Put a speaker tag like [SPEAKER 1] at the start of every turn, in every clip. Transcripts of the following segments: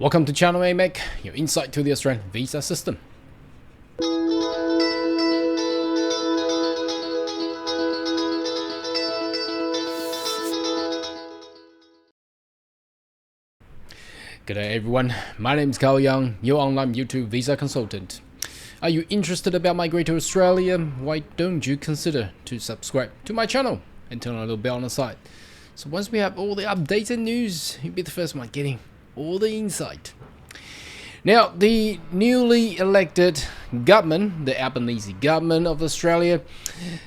[SPEAKER 1] Welcome to Channel AMEC, your insight to the Australian visa system. Good day everyone, my name is Carl Young, your online YouTube visa consultant. Are you interested about migrating to Australia? Why don't you consider to subscribe to my channel and turn on a little bell on the side. So once we have all the updates and news, you'll be the first one getting all the insight. Now, the newly elected government, the Albanese government of Australia,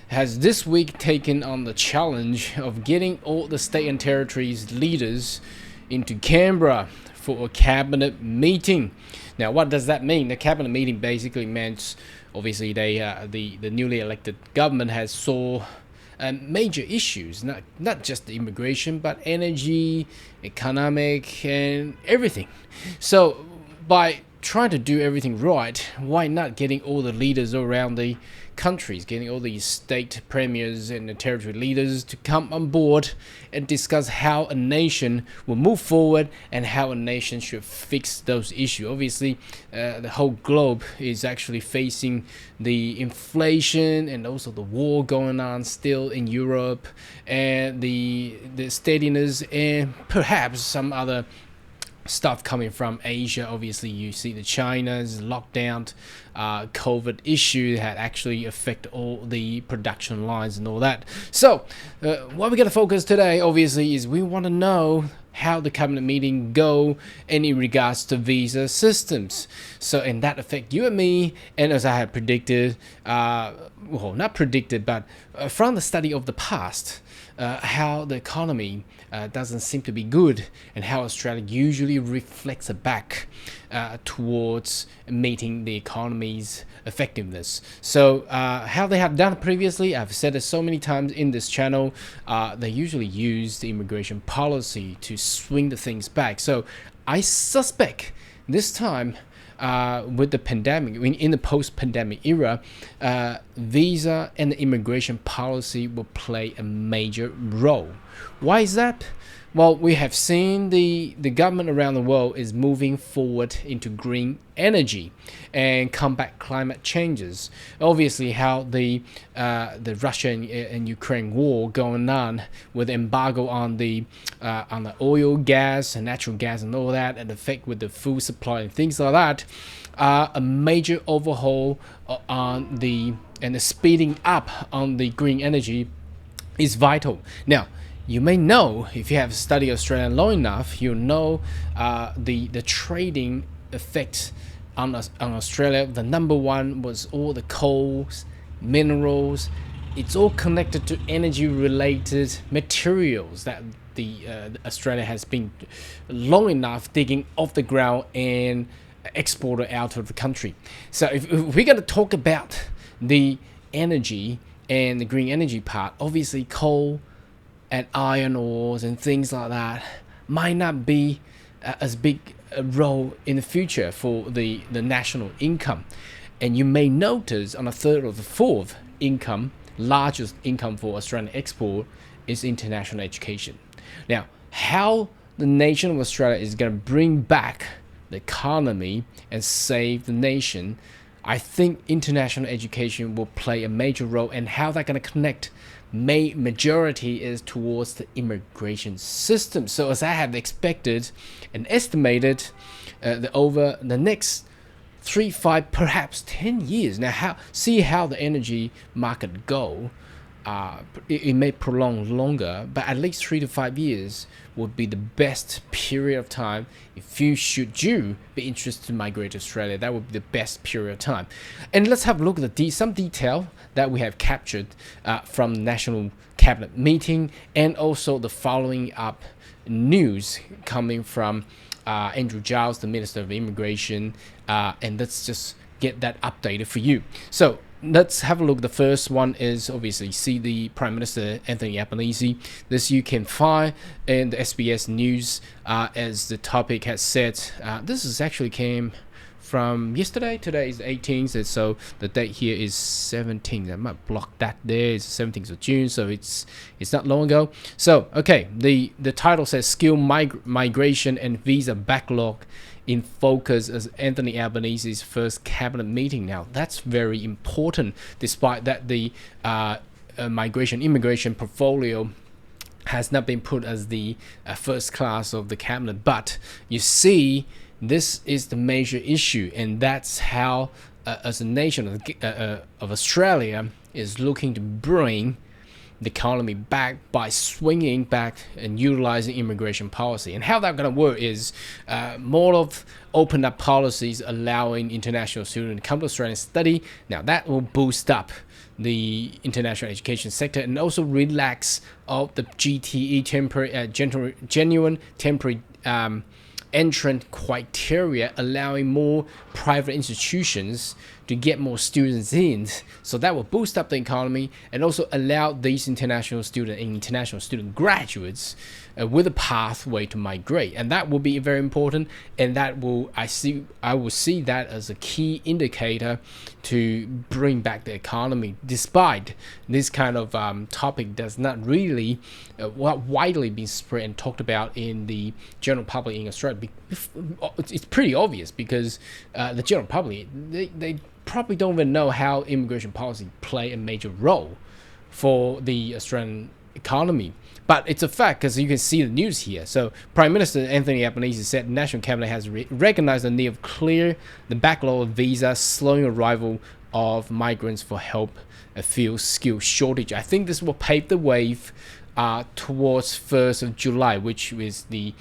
[SPEAKER 1] has this week taken on the challenge of getting all the state and territories leaders into Canberra for a cabinet meeting. Now, what does that mean? The cabinet meeting basically means, obviously, the newly elected government has saw major issues, not just the immigration, but energy, economic, and everything. So by trying to do everything right, why not getting all the leaders around the countries, getting all these state premiers and the territory leaders to come on board and discuss how a nation will move forward and how a nation should fix those issues. Obviously, the whole globe is actually facing the inflation and also the war going on still in Europe, and the steadiness and perhaps some other stuff coming from Asia. Obviously, you see the China's lockdown, COVID issue had actually affected all the production lines and all that. So what we're going to focus today, obviously, is we want to know how the cabinet meeting go and in regards to visa systems. So, and that affect you and me, and as I had predicted, well, not predicted, but from the study of the past, how the economy doesn't seem to be good, and how Australia usually reflects back towards meeting the economy's effectiveness. So how they have done previously, I've said it so many times in this channel, they usually use the immigration policy to swing the things back. So I suspect this time, with the pandemic, in the post-pandemic era, visa and the immigration policy will play a major role. Why is that? Well, we have seen the government around the world is moving forward into green energy and combat climate changes. Obviously, how the Russia and Ukraine war going on with embargo on the oil, gas, and natural gas and all that, and effect with the food supply and things like that, a major overhaul on the speeding up on the green energy is vital. Now, you may know, if you have studied Australian law enough, you know the trading effect on Australia. The number one was all the coals, minerals. It's all connected to energy-related materials that Australia has been long enough digging off the ground and exported out of the country. So if we're going to talk about the energy and the green energy part, obviously coal and iron ores and things like that might not be as big a role in the future for the national income. And you may notice on a third or the fourth income, largest income for Australian export is international education. Now, how the nation of Australia is going to bring back the economy and save the nation, I think international education will play a major role, and how they're going to connect majority is towards the immigration system. So as I have expected and estimated, over the next 3, 5, perhaps 10 years. Now, see how the energy market go. It may prolong longer, but at least 3 to 5 years would be the best period of time if you be interested to migrate to Australia. That would be the best period of time. And let's have a look at some detail that we have captured from the National Cabinet meeting, and also the following up news coming from Andrew Giles, the Minister of Immigration, and let's just get that updated for you. So let's have a look. The first one is obviously see the Prime Minister Anthony Albanese. This you can find in the SBS News, as the topic has said. This is actually came from yesterday. Today is the 18th, and so the date here is 17th. I might block that there. It's 17th of June, so it's not long ago. So okay, the title says skill migration and visa backlog in focus as Anthony Albanese's first cabinet meeting. Now that's very important, despite that the immigration portfolio has not been put as the first class of the cabinet. But you see, this is the major issue, and that's how as a nation of Australia is looking to bring the economy back by swinging back and utilizing immigration policy. And how that's going to work is more of open up policies allowing international students to come to Australia and study. Now that will boost up the international education sector and also relax of the GTE genuine temporary entrant criteria, allowing more private institutions to get more students in. So that will boost up the economy and also allow these international student graduates with a pathway to migrate. And that will be very important, and that will I will see that as a key indicator to bring back the economy, despite this kind of topic does not really widely be spread and talked about in the general public in Australia. It's pretty obvious because the general public, they probably don't even know how immigration policy play a major role for the Australian economy. But it's a fact because you can see the news here. So Prime Minister Anthony Albanese said the National Cabinet has recognized the need of clear the backlog of visas, slowing arrival of migrants for help fill skill shortage. I think this will pave the way towards 1st of July, which is the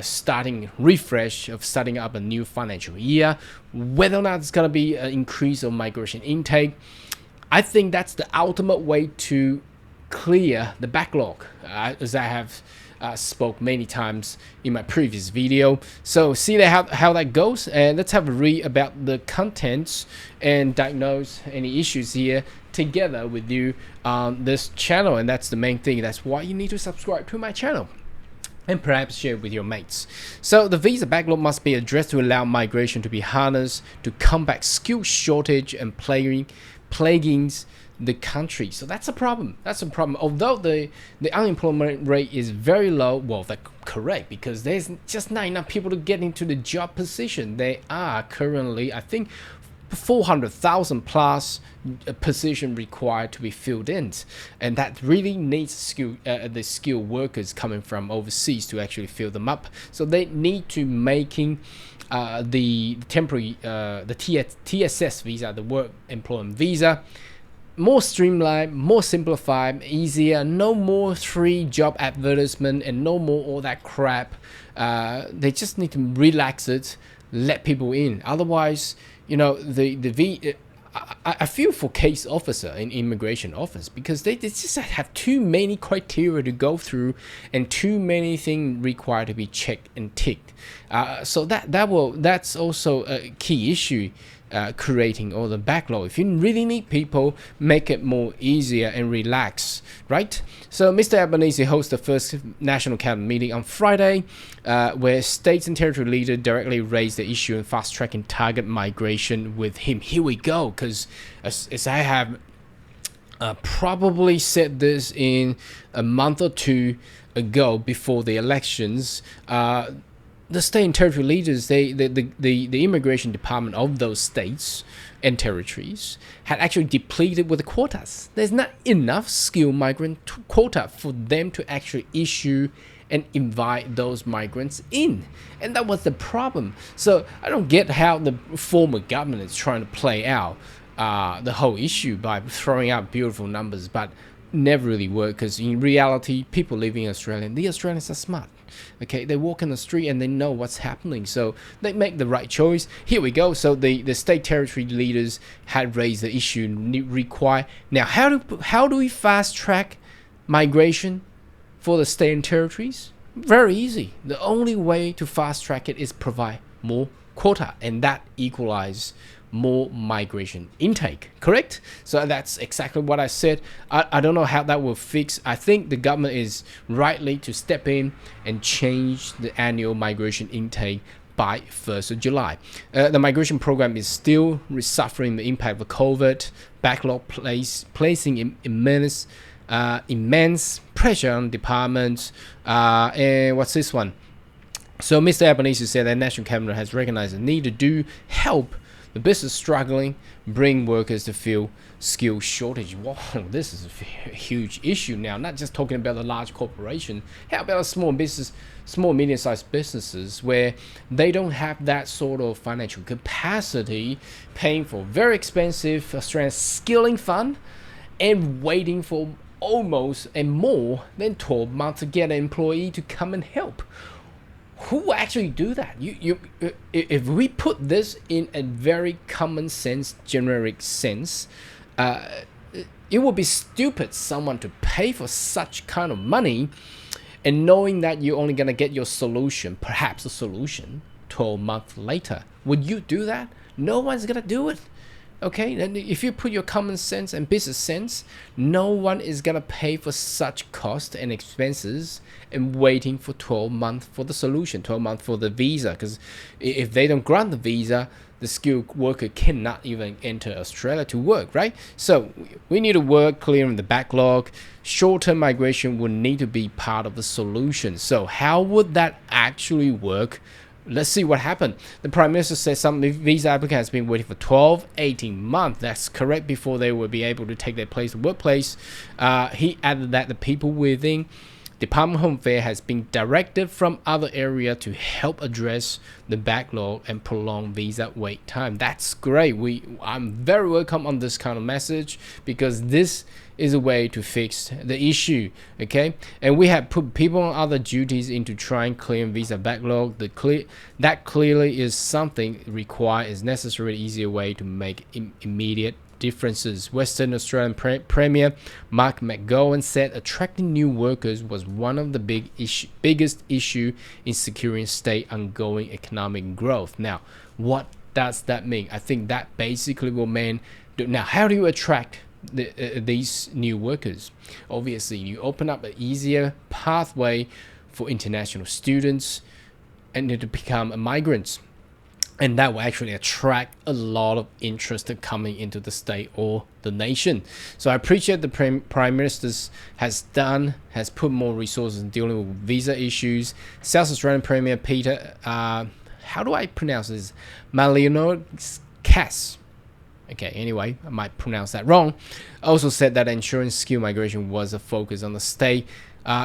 [SPEAKER 1] starting refresh of starting up a new financial year. Whether or not it's going to be an increase of migration intake, I think that's the ultimate way to clear the backlog, as I have spoke many times in my previous video. So see how that goes, and let's have a read about the contents and diagnose any issues here together with you on this channel. And that's the main thing. That's why you need to subscribe to my channel and perhaps share with your mates. So the visa backlog must be addressed to allow migration to be harnessed to combat skill shortage and plaguing the country. So that's a problem. Although the unemployment rate is very low, well, that's correct, because there's just not enough people to get into the job position. There are currently, I think, 400,000 plus position required to be filled in, and that really needs the skilled workers coming from overseas to actually fill them up. So they need to making the temporary TSS visa, the work employment visa, more streamlined, more simplified, easier. No more free job advertisement and no more all that crap. They just need to relax it, let people in. Otherwise, you know, I feel for case officer in immigration office, because they just have too many criteria to go through and too many things required to be checked and ticked. So that's also a key issue. Creating all the backlog. If you really need people, make it more easier and relax, right? So Mr. Albanese hosts the first National Cabinet meeting on Friday, where states and territory leaders directly raised the issue and fast-tracking target migration with him. Here we go, because as I have probably said this in a month or two ago before the elections, the state and territory leaders, the immigration department of those states and territories had actually depleted with the quotas. There's not enough skilled migrant quota for them to actually issue and invite those migrants in. And that was the problem. So I don't get how the former government is trying to play out the whole issue by throwing out beautiful numbers, but never really work, because in reality, people living in Australia, the Australians are smart. Okay, they walk in the street and they know what's happening, so they make the right choice. Here we go. So the state territory leaders had raised the issue require. Now, how do we fast track migration for the state and territories? Very easy. The only way to fast track it is provide more quota, and that equalize more migration intake, correct? So that's exactly what I said. I don't know how that will fix. I think the government is rightly to step in and change the annual migration intake by 1st of July. The migration program is still suffering the impact of COVID backlog, placing immense pressure on departments. And what's this one? So Mr. Albanese said that National Cabinet has recognized the need to help the business struggling, bring workers to fill skill shortage. Wow, this is a huge issue now. Not just talking about the large corporation. How about a small business, small medium-sized businesses where they don't have that sort of financial capacity, paying for very expensive Australian skilling fund, and waiting for almost and more than 12 months to get an employee to come and help. Who actually do that? If we put this in a very common sense, generic sense, it would be stupid someone to pay for such kind of money and knowing that you're only going to get your solution, perhaps a solution, 12 months later. Would you do that? No one's going to do it. Okay, and if you put your common sense and business sense, no one is going to pay for such cost and expenses and waiting for 12 months for the solution, 12 months for the visa. Because if they don't grant the visa, the skilled worker cannot even enter Australia to work, right? So we need to work clearing the backlog. Short-term migration will need to be part of the solution. So how would that actually work? Let's see what happened. The Prime Minister said some visa applicants have been waiting for 12, 18 months. That's correct, before they will be able to take their place in the workplace. He added that the people within Department of Home Affairs has been directed from other areas to help address the backlog and prolong visa wait time. That's great. I'm very welcome on this kind of message, because this is a way to fix the issue. Okay, and we have put people on other duties into trying clear visa backlog. That clearly is something required, is necessary, easier way to make immediate differences. Western Australian Premier Mark McGowan said attracting new workers was one of the biggest issue in securing state ongoing economic growth. Now, what does that mean? I think that basically will mean, now how do you attract these new workers? Obviously, you open up an easier pathway for international students and to become migrants. And that will actually attract a lot of interest coming into the state or the nation. So I appreciate the Prime Minister has put more resources in dealing with visa issues. South Australian Premier Peter, how do I pronounce this? Cass. Okay, anyway, I might pronounce that wrong. Also said that ensuring skill migration was a focus on the state.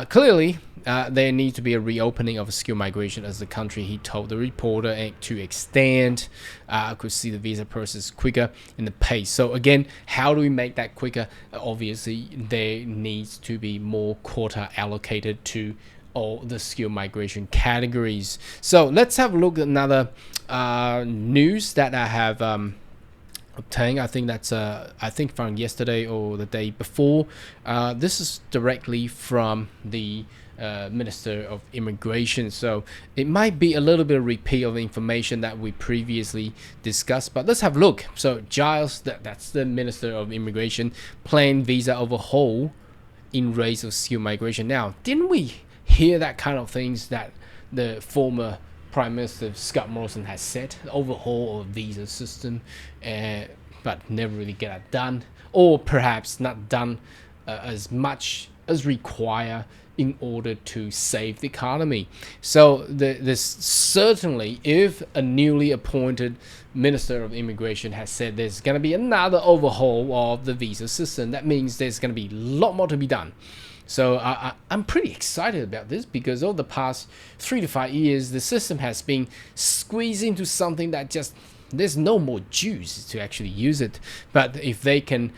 [SPEAKER 1] Clearly, there needs to be a reopening of skill migration as the country, he told the reporter, to extend. Could see the visa process quicker in the pace. So again, how do we make that quicker? Obviously, there needs to be more quota allocated to all the skill migration categories. So let's have a look at another news that I have obtained. I think that's from yesterday or the day before. This is directly from the Minister of Immigration, so it might be a little bit of repeat of information that we previously discussed, but let's have a look. So Giles, that's the Minister of Immigration, planned visa overhaul in race of skill migration. Now, didn't we hear that kind of things that the former Prime Minister Scott Morrison has said, overhaul of visa system, but never really get it done, or perhaps not done as much as required in order to save the economy. So this certainly, if a newly appointed Minister of Immigration has said there's going to be another overhaul of the visa system, that means there's going to be a lot more to be done. So I'm pretty excited about this, because over the past 3 to 5 years, the system has been squeezed into something that just, there's no more juice to actually use it. But if they can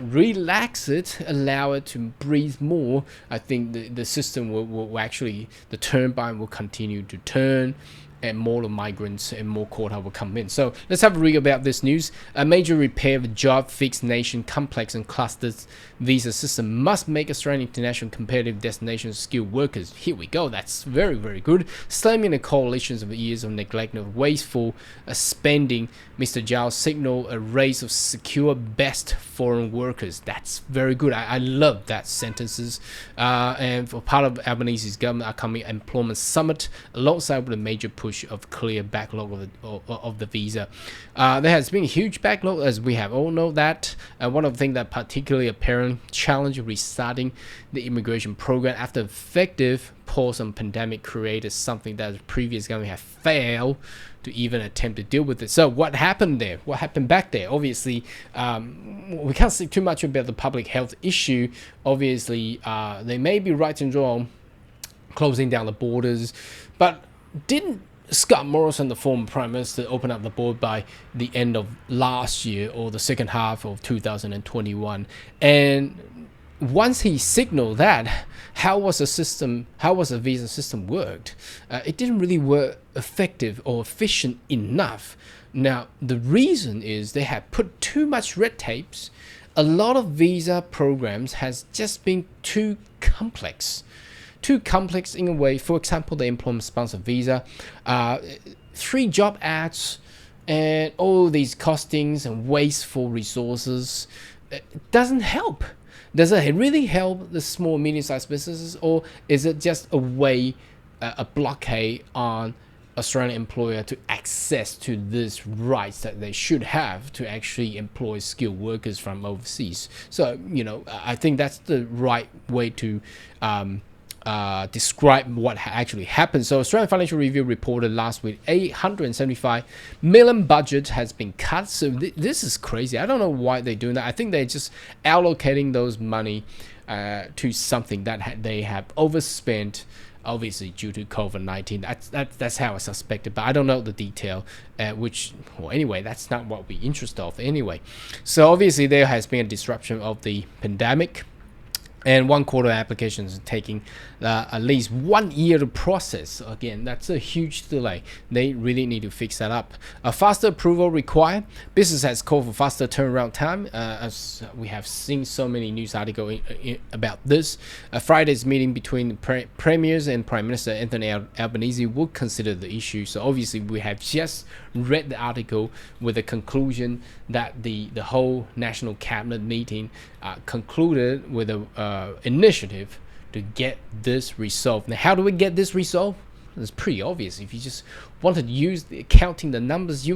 [SPEAKER 1] relax it, allow it to breathe more, I think the system will actually, the turbine will continue to turn, and more migrants and more quota will come in. So let's have a read about this news. A major repair of the job fixed nation complex and clusters visa system must make Australian international competitive destinations skilled workers. Here we go. That's very, very good. Slamming the coalitions of years of neglect of wasteful spending, Mr. Giles signaled a race of secure best foreign foreign workers. That's very good. I love that sentences. And for part of Albanese's government upcoming employment summit, alongside with a major push of clear backlog of the visa. There has been a huge backlog, as we have all know that. One of the things that particularly apparent challenge restarting the immigration program after effective pause on pandemic created something that the previous government have failed to even attempt to deal with it. So what happened there? What happened back there? Obviously, we can't say too much about the public health issue. Obviously, they may be right and wrong closing down the borders, but didn't Scott Morrison, the former Prime Minister, open up the border by the end of last year or the second half of 2021? And once he signaled that, how was the visa system worked? It didn't really work effective or efficient enough. Now, the reason is they had put too much red tapes. A lot of visa programs has just been too complex in a way. For example, the employment sponsor visa, 3 job ads, and all these costings and wasteful resources. It doesn't help. Does it really help the small, medium-sized businesses, or is it just a way, a blockade on Australian employer to access to these rights that they should have to actually employ skilled workers from overseas? So, I think that's the right way to describe what actually happened. So Australian Financial Review reported last week 875 million budget has been cut. So this is crazy. I don't know why they're doing that. I think they're just allocating those money to something that they have overspent, obviously due to COVID-19. That's how I suspected, but I don't know the detail, anyway, that's not what we're interested of anyway. So obviously there has been a disruption of the pandemic, and 1/4 applications are taking at least 1 year to process. Again, that's a huge delay. They really need to fix that up. A faster approval required. Business has called for faster turnaround time, as we have seen so many news articles about this. Friday's meeting between premiers and Prime Minister Anthony Albanese will consider the issue. So obviously we have just read the article with the conclusion that the whole National Cabinet meeting concluded with a initiative to get this resolved. Now, how do we get this resolved? It's pretty obvious. If you just wanted to use counting the numbers,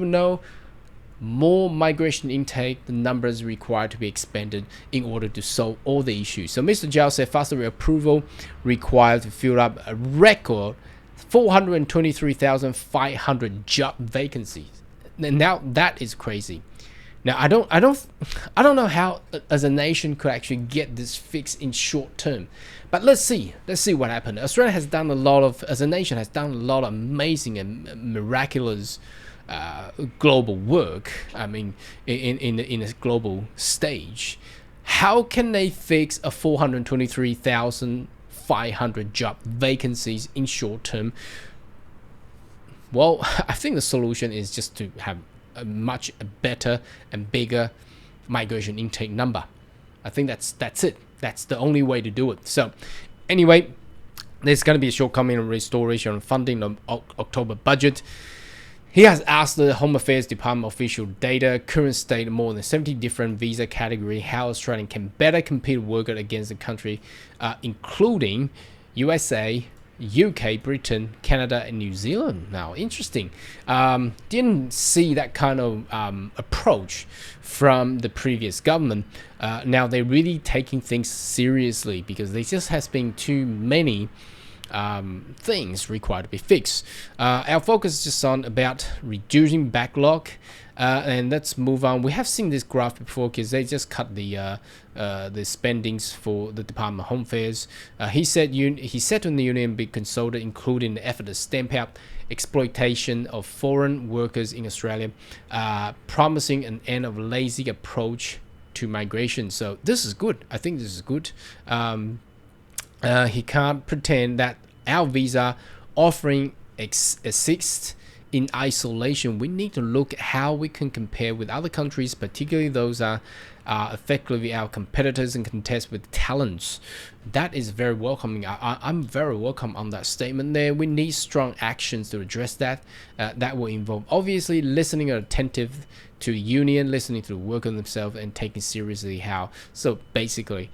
[SPEAKER 1] more migration intake, the numbers required to be expanded in order to solve all the issues. So Mr. Zhao said faster approval required to fill up a record 423,500 job vacancies. Now that is crazy. Now I don't know how as a nation could actually get this fixed in short term, but let's see what happened. Australia has done as a nation has done a lot of amazing and miraculous global work. I mean, in a global stage, how can they fix a 423,500 job vacancies in short term? Well, I think the solution is just to have a much better and bigger migration intake number. I think that's it. That's the only way to do it. So anyway, there's going to be a shortcoming in restoration of funding of October budget. He has asked the Home Affairs Department official data, current state of more than 70 different visa categories, how Australia can better compete workers against the country, including USA, UK, Britain, Canada, and New Zealand. Now, interesting. Didn't see that kind of approach from the previous government. Now they're really taking things seriously because there just has been too many things required to be fixed. Our focus is just on about reducing backlog. And let's move on. We have seen this graph before because they just cut the spendings for the Department of Home Affairs. He said to the union be consulted, including the effort to stamp out exploitation of foreign workers in Australia, promising an end of lazy approach to migration. So this is good. I think this is good. He can't pretend that our visa offering assists in isolation. We need to look at how we can compare with other countries, particularly those are effectively our competitors and contest with talents. That is very welcoming. I'm very welcome on that statement there. We need strong actions to address that. That will involve obviously listening and attentive to the union, listening to the worker themselves, and taking seriously how. So basically,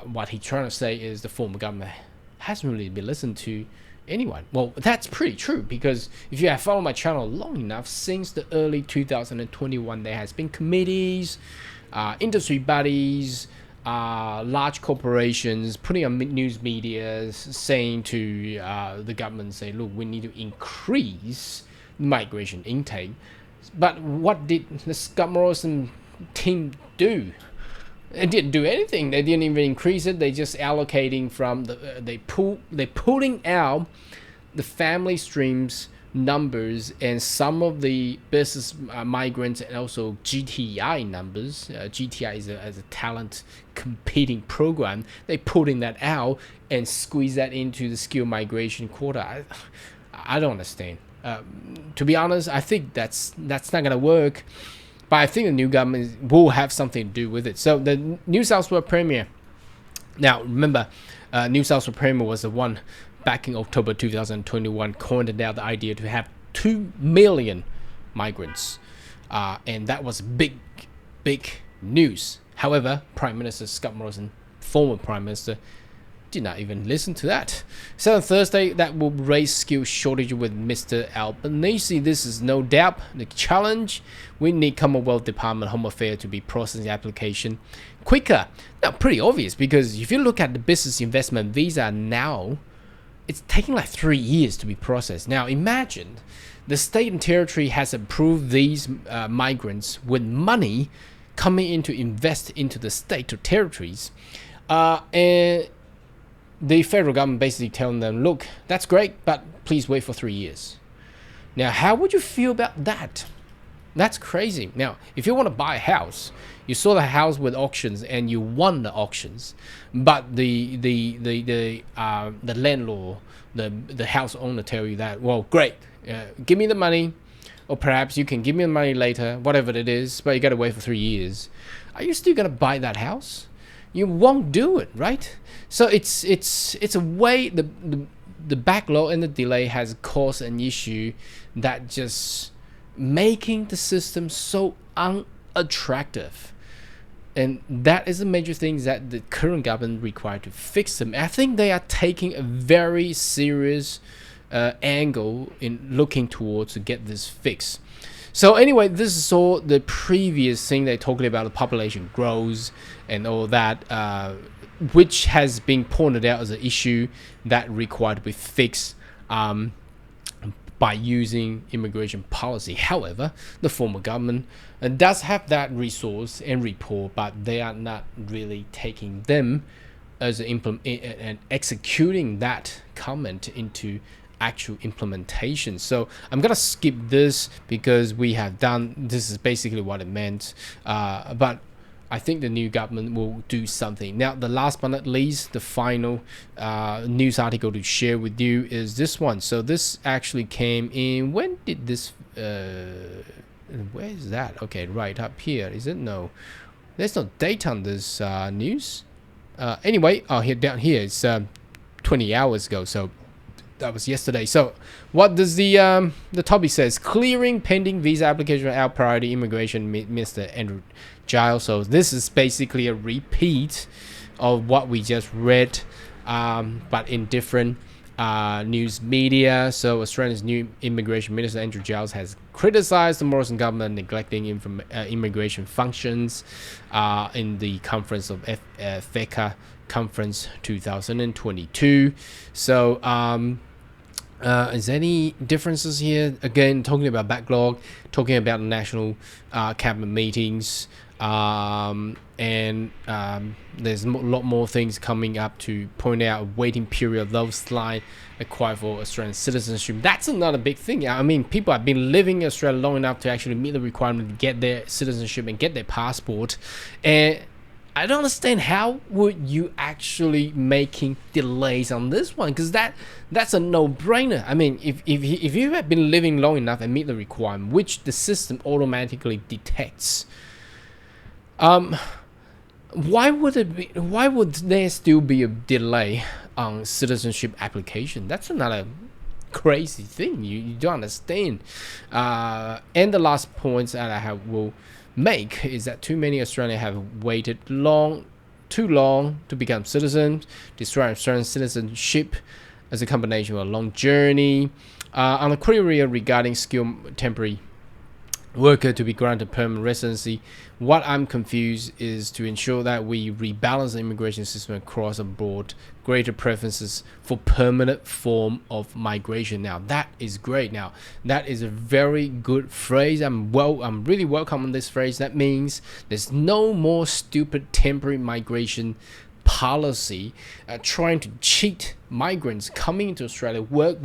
[SPEAKER 1] what he's trying to say is the former government hasn't really been listened to anyone. Well, that's pretty true, because if you have followed my channel long enough, since the early 2021, there has been committees, industry bodies, large corporations putting on news media saying to the government, say, look, we need to increase migration intake. But what did the Scott Morrison team do? They didn't do anything. They didn't even increase it. They just allocating from they're pulling out the family streams numbers and some of the business migrants and also GTI numbers. GTI is a talent competing program. They putting that out and squeeze that into the skill migration quota. I don't understand. To be honest, I think that's not gonna work. But I think the new government will have something to do with it. So the New South Wales Premier, now remember, New South Wales Premier was the one back in October 2021 coined out the idea to have 2 million migrants. And that was big news. However, Prime Minister Scott Morrison, former Prime Minister, did not even listen to that. So on Thursday, that will raise skill shortage with Mr. Albanese. This is no doubt the challenge. We need Commonwealth Department Home Affairs to be processing the application quicker. Now, pretty obvious, because if you look at the business investment visa now, it's taking like 3 years to be processed. Now, imagine the state and territory has approved these migrants with money coming in to invest into the state or territories, and the federal government basically telling them, look, that's great, but please wait for 3 years. Now, how would you feel about that? That's crazy. Now, if you want to buy a house, you saw the house with auctions and you won the auctions, but the landlord, the house owner tell you that, well, great, give me the money, or perhaps you can give me the money later, whatever it is, but you got to wait for 3 years. Are you still going to buy that house? You won't do it, right? So it's a way the backlog and the delay has caused an issue that just making the system so unattractive, and that is the major things that the current government required to fix them. I think they are taking a very serious angle in looking towards to get this fixed. So anyway, this is all the previous thing they're talking about, the population grows and all that, which has been pointed out as an issue that required to be fixed by using immigration policy. However, the former government does have that resource and report, but they are not really taking them as and executing that comment into actual implementation. So I'm gonna skip this because we have done this is basically what it meant, but I think the new government will do something. Now, the last but not least, the final news article to share with you is this one. So this actually came in, when did this where is that? Okay, right up here, is it? No, there's no date on this news. Anyway, here down here, it's 20 hours ago, so that was yesterday. So what does the topic says? Clearing pending visa application our priority immigration Minister Andrew Giles. So this is basically a repeat of what we just read, but in different news media. So Australia's new immigration minister Andrew Giles has criticized the Morrison government neglecting immigration functions in the conference of FECA conference 2022. So is any differences here? Again, talking about backlog, talking about national cabinet meetings, and there's a lot more things coming up to point out. Waiting period, those slide acquired for Australian citizenship. That's another big thing. I mean, people have been living in Australia long enough to actually meet the requirement to get their citizenship and get their passport, and
[SPEAKER 2] I don't understand how would you actually making delays on this one, because that's a no-brainer. I mean, if you have been living long enough and meet the requirement, which the system automatically detects, why would there still be a delay on citizenship application? That's another crazy thing. You don't understand. And the last point that I will make is that too many Australians have waited too long to become citizens, destroying Australian citizenship as a combination of a long journey. On the query regarding skilled temporary worker to be granted permanent residency, what I'm confused is to ensure that we rebalance the immigration system across the board, greater preferences for permanent form of migration. Now that is great. Now that is a very good phrase. I'm really welcome on this phrase. That means there's no more stupid temporary migration policy trying to cheat migrants coming into Australia, work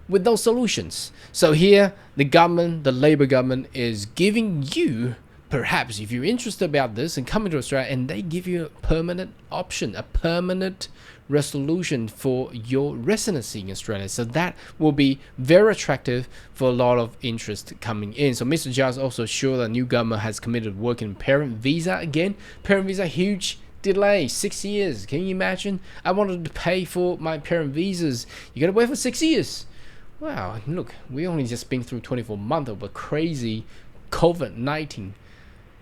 [SPEAKER 2] with no solutions. So here, the government, the Labour government, is giving you, perhaps if you're interested about this and coming to Australia, and they give you a permanent option, a permanent resolution for your residency in Australia. So that will be very attractive for a lot of interest coming in. So Mr. Giles also sure the new government has committed working parent visa again. Parent visa, huge delay, 6 years. Can you imagine? I wanted to pay for my parent visas. You gotta wait for 6 years. Wow, look, we only just been through 24 months of a crazy COVID-19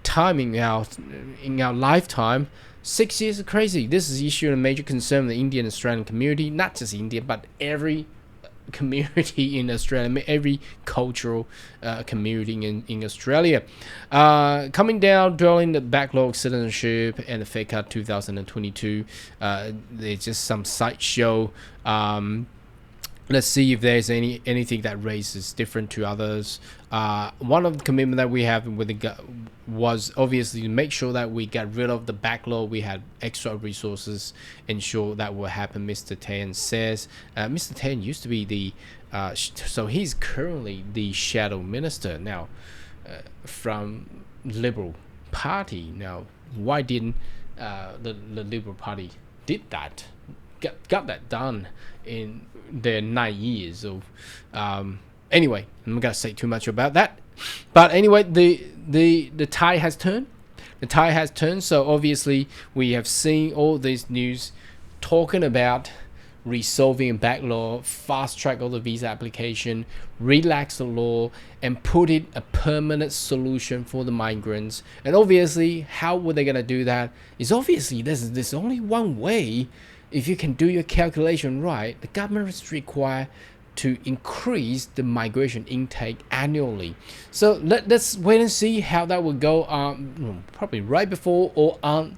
[SPEAKER 2] time in our lifetime. 6 years is crazy. This is issue a major concern in the Indian and Australian community, not just India, but every community in Australia, every cultural community in Australia. Coming down, dwelling the backlog citizenship and the fake out 2022. There's just some sideshow. Let's see if there's anything that raises different to others. One of the commitment that we have with the was obviously to make sure that we got rid of the backlog. We had extra resources, ensure that will happen. Mr. Tan says. Mr. Tan used to be the so he's currently the shadow minister now from Liberal Party. Now, why didn't the Liberal Party did that? Got that done in their 9 years of anyway, I'm not gonna say too much about that, but anyway, the tide has turned. So obviously we have seen all these news talking about resolving backlog, fast track all the visa application, relax the law, and put in a permanent solution for the migrants. And obviously, how were they gonna do that? Is obviously there's only one way. If you can do your calculation right, the government is required to increase the migration intake annually. So let's wait and see how that will go probably right before or on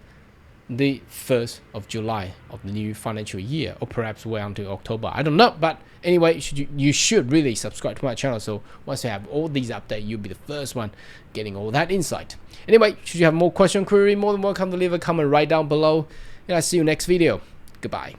[SPEAKER 2] the 1st of July of the new financial year, or perhaps wait until October. I don't know, but anyway, you should really subscribe to my channel, so once I have all these updates, you'll be the first one getting all that insight. Anyway, should you have more question query, more than welcome to leave a comment right down below, and I'll see you next video. Goodbye.